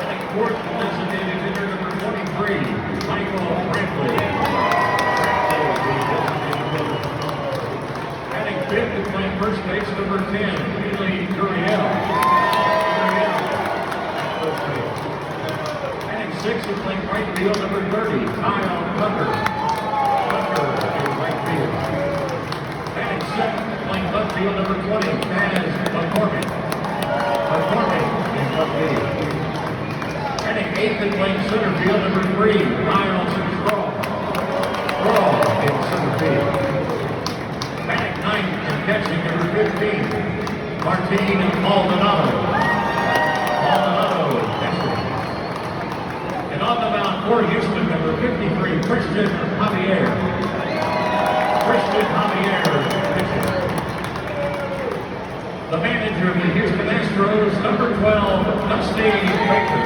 Batting fourth, designated hitter number 23, Michael Brantley. Batting fifth and playing first base, number 10, Neely Gurriel. Batting sixth and playing right field, number 30, Kyle Tucker. In right field. Batting seventh and playing left field, number 20, Taz McCormick. In left field. Batting eighth and playing center field, number 3, Miles Straw. In center field. Batting ninth and catching, number 15, Martin Maldonado. Catching. And on the mound for Houston, number 53, Christian Javier. Pitching. The manager of the Houston Astros, number 12, Dusty Baker.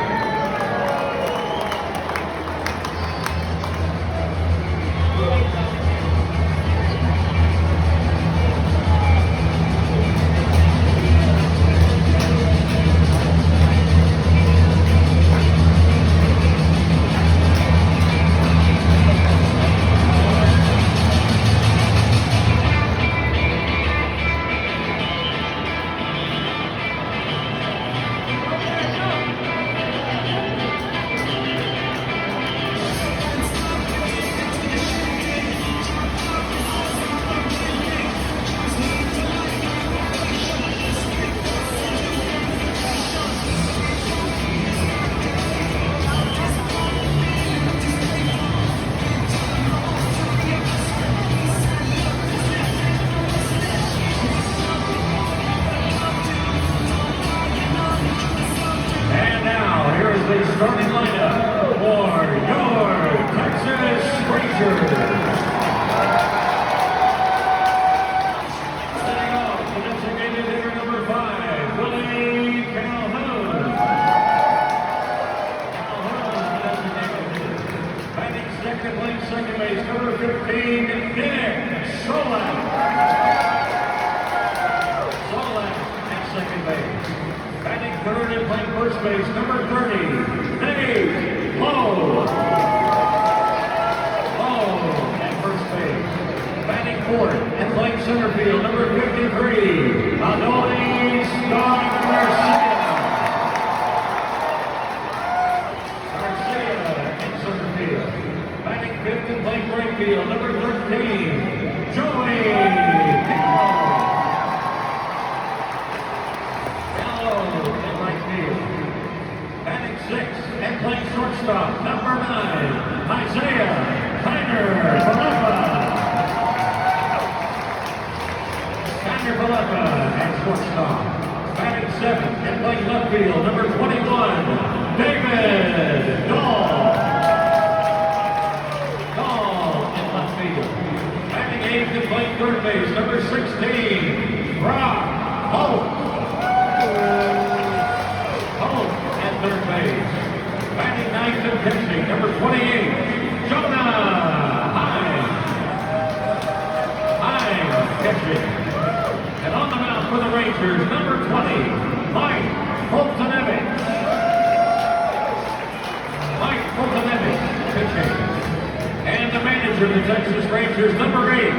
The starting lineup for your Texas Rangers. Setting off the designated hitter number 5, Willie Calhoun. The designated hitter. Batting second, playing second base, number 15, Nick Solak. At second base. Batting third and playing first base, number 30, Dave Lowe. At first base. Batting fourth and playing center field, number 53, Adolis Garcia. In center field. Batting fifth and playing right field, number 13, Joey Gallo. Batting sixth and playing shortstop, number 9, Isaiah Kiner Palapa at shortstop. Batting seventh and playing left field, number 21, David Dahl in left field. Batting eighth and playing third base, number 16, Brock Holt. Third base. Batting ninth and pitching, number 28, Jonah Hines catching. And on the mound for the Rangers, number 20, Mike Foltynewicz. Pitching. And the manager of the Texas Rangers, number 8,